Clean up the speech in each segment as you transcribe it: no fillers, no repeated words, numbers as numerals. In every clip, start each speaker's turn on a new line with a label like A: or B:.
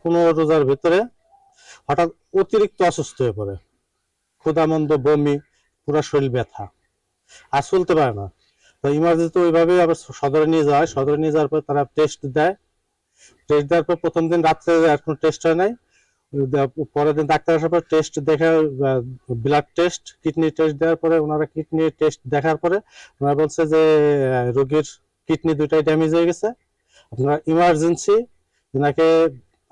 A: 15 রোজার ভিতরে হঠাৎ অতিরিক্ত অসুস্থ হয়ে পড়ে, ক্ষুধামন্দ, বমি, পুরো শরীর ব্যথা, আর চলতে পারে না। তো ইমার্জেন্সি ওইভাবে আবার সদরে নিয়ে যাওয়া হয়। সদরে নিয়ে যাওয়ার পর তারা টেস্ট দেয়। টেস্ট দেওয়ার পর প্রথম দিন রাত্রে আর কোনো টেস্ট হয় নাই। পরের দিন ডাক্তার আসার পর টেস্ট দেখা, ব্লাড টেস্ট, কিডনি টেস্ট দেওয়ার পরে ওনারা কিডনি টেস্ট দেখার পরে ওনারা বলছে যে রোগীর কিডনি দুটাই ড্যামেজ হয়ে গেছে, আপনারা ইমার্জেন্সি ওনাকে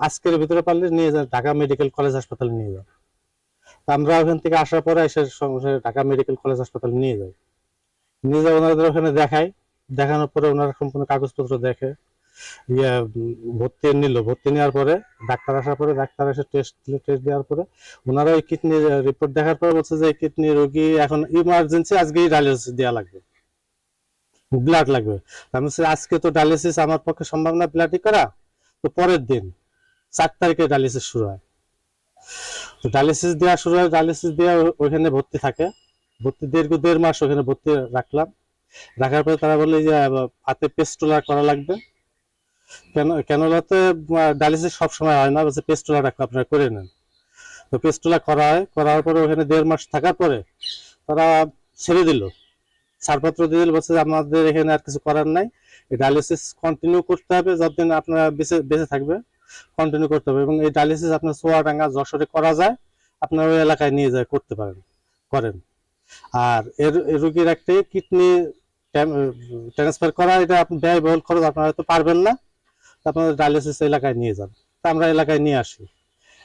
A: আজকের ভিতরে পারলে নিয়ে যান, ঢাকা মেডিকেল কলেজ হাসপাতালে নিয়ে যান। আমরা ওখান থেকে আসার পরে এসে ঢাকা মেডিকেল কলেজ হাসপাতালে নিয়ে যাই। নিয়ে যাই ওনাদের ওখানে দেখাই। দেখানোর পরে ওনারা সম্পূর্ণ কাগজপত্র দেখে ভর্তি নিল। ভর্তি নেওয়ার পরে ডাক্তার আসার পরে ডাক্তার এসে টেস্ট দেওয়ার পরে ওনারা ওই কিডনি রিপোর্ট দেখার পরে বলছে যে কিডনি রোগী এখন ইমার্জেন্সি আজকেই ডায়ালিসিস দেওয়া লাগবে, ব্লাড লাগবে। আমি আজকে তো ডায়ালিসিস আমার পক্ষে সম্ভব না ব্লাডই করা, তো পরের দিন 4 তারিখে ডায়ালিসিস শুরু হয়। তো ডায়ালিসিস দেওয়া শুরু হয়, ডায়ালিসিস দেওয়া ওইখানে ভর্তি থাকে। ভর্তি দীর্ঘ 1.5 মাস ওখানে ভর্তি রাখলাম। রাখার পরে তারা বললে যে হাতে পেস্টুলা করা লাগবে। ক্যানোলাতে ডায়ালিসিস সবসময় হয় না, বলছে পেস্টুলা রাখলে আপনারা করে নেন। তো পেস্টুলা করা হয়। করার পরে ওখানে 1.5 মাস থাকার পরে তারা ছেড়ে দিল, ছাড়পত্র দিয়ে দিল, বলছে যে আমাদের এখানে আর কিছু করার নাই, ডায়ালিসিস কন্টিনিউ করতে হবে, যতদিন আপনারা বেঁচে থাকবে কন্টিনিউ করতে হবে। এবং এই ডায়ালিসিস আপনার চুয়াডাঙ্গা, যশোরে করা যায়, আপনার ওই এলাকায় নিয়ে যায় করতে পারেন, করেন। আর এর রোগীর একটা কিডনি ট্রান্সফার করা, এটা আপনি ব্যয়বহুল খরচ, আপনারা হয়তো পারবেন না, আপনাদের ডায়ালিসিস এলাকায় নিয়ে যান। তা আমরা এলাকায় নিয়ে আসি।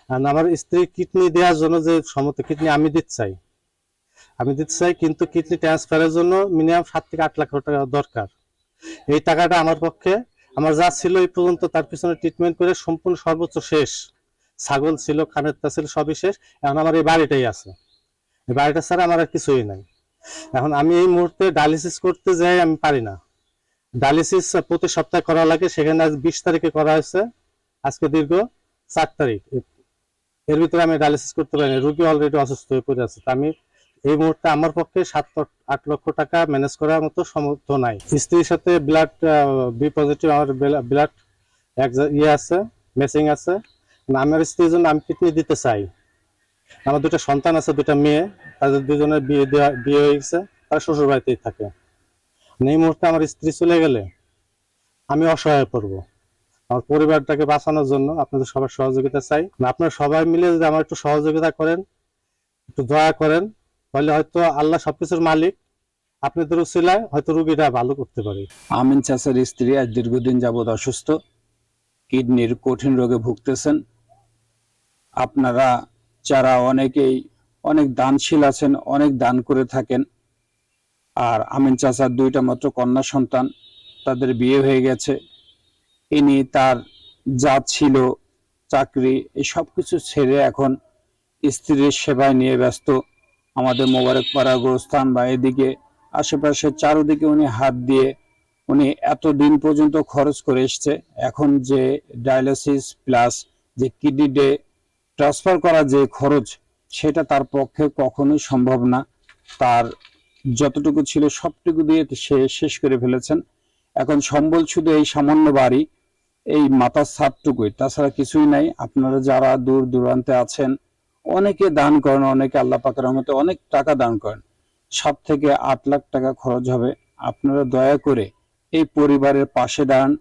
A: আর আমার স্ত্রী কিডনি দেওয়ার জন্য যে সমস্ত কিডনি আমি দিতে চাই, কিন্তু কিডনি ট্রান্সফারের জন্য মিনিমাম 7 থেকে 8 লাখ টাকা দরকার। এই টাকাটা আমার পক্ষে, আমার যা ছিল এই পর্যন্ত তার পিছনে ট্রিটমেন্ট করে সম্পূর্ণ সর্বোচ্চ শেষ। ছাগল ছিল, খানের তা ছিল, সবই শেষ। এখন আমার এই বাড়িটাই আছে, এই বাড়িটা ছাড়া আমার আর কিছুই নাই। এখন আমি এই মুহূর্তে ডায়ালিসিস করতে যাই, আমি পারি না। ডায়ালিসিস প্রতি সপ্তাহে করা লাগে, সেখানে আজ 20 তারিখে করা হয়েছে, আজকে দীর্ঘ 4 তারিখ। এর ভিতরে আমি ডায়ালিসিস করতে পারি না, রোগী অলরেডি অসুস্থ হয়ে পড়ে আছে। আমি এই মুহূর্তে আমার পক্ষে 7-8 লক্ষ টাকা ম্যানেজ করার মতো সামর্থ্য নাই। স্ত্রীর সাথে ব্লাড বি পজিটিভ, আমার ব্লাড আছে, ম্যাচিং আছে। আমার স্ত্রীর জন্য আমি কিডনি দিতে চাই। আমার 2টা সন্তান আছে, 2টা মেয়ে, তাদের 2জনের বিয়ে হয়ে গেছে, তারা শ্বশুর বাড়িতেই থাকে। এই মুহূর্তে আমার স্ত্রী চলে গেলে আমি অসহায় পড়বো। আমার পরিবারটাকে বাঁচানোর জন্য আপনাদের সবার সহযোগিতা চাই। আপনারা সবাই মিলে যদি আমার একটু সহযোগিতা করেন, একটু দয়া করেন, তাহলে হয়তো আল্লাহ সবকিছুর মালিক, আপনাদের উসিলায় হয়তো রোগীটা ভালো করতে পারে।
B: আমিন চাচার স্ত্রী আজ দীর্ঘদিন যাবৎ অসুস্থ, কিডনির কঠিন রোগে ভুগতেছেন। আপনারা যারা অনেকেই অনেক দানশীল আছেন, অনেক দান করে থাকেন। আর আমিন চাচার 2টা মাত্র কন্যা সন্তান, তাদের বিয়ে হয়ে গেছে। ইনি তার যা ছিল চাকরি, এই সবকিছু ছেড়ে এখন স্ত্রীর সেবায় নিয়ে ব্যস্ত। আমাদের মোবারকপাড়া গোরস্থান বা এদিকে আশেপাশে চারদিকে উনি হাত দিয়ে উনি এতদিন পর্যন্ত খরচ করে এসছে। এখন যে ডায়ালিসিস প্লাস যে কিডনি ট্রান্সফার করা যে খরচ, সেটা তার পক্ষে কখনোই সম্ভব না। তার যতটুকু ছিল সবটুকু দিয়ে সে শেষ করে ফেলেছেন। এখন সম্বল শুধু এই সামান্য বাড়ি, এই মাথার ছাদটুকুই, তাছাড়া কিছুই নাই। আপনারা যারা দূর দূরান্তে আছেন, অনেকে দান করেন, অনেকে আল্লাহ পাকের রহমতে অনেক টাকা দান করেন। 7 থেকে 8 লাখ টাকা খরচ হবে। আপনারা দয়া করে এই পরিবারের পাশে দাঁড়ান।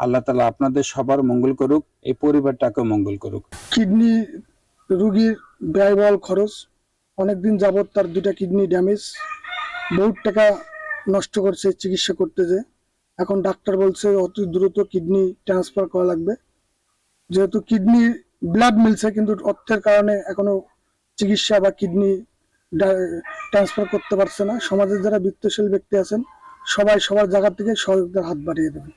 B: আল্লাহ তাআলা আপনাদের সবার মঙ্গল করুক, এই পরিবারটাকে মঙ্গল করুক।
C: কিডনি রোগীর ব্যয়বহুল খরচ, অনেকদিন যাবৎ তার 2টা কিডনি ড্যামেজ, বহুত টাকা নষ্ট করছে চিকিৎসা করতে যে। এখন ডাক্তার বলছে অতি দ্রুত কিডনি ট্রান্সফার করা লাগবে। যেহেতু কিডনি ব্লাড মিলছে, কিন্তু অর্থের কারণে এখনো চিকিৎসা বা কিডনি ট্রান্সফার করতে পারছে না। সমাজের যারা বিত্তশীল ব্যক্তি আছেন, সবাই সবার জায়গা থেকে সহযোগিতার হাত বাড়িয়ে দেবেন।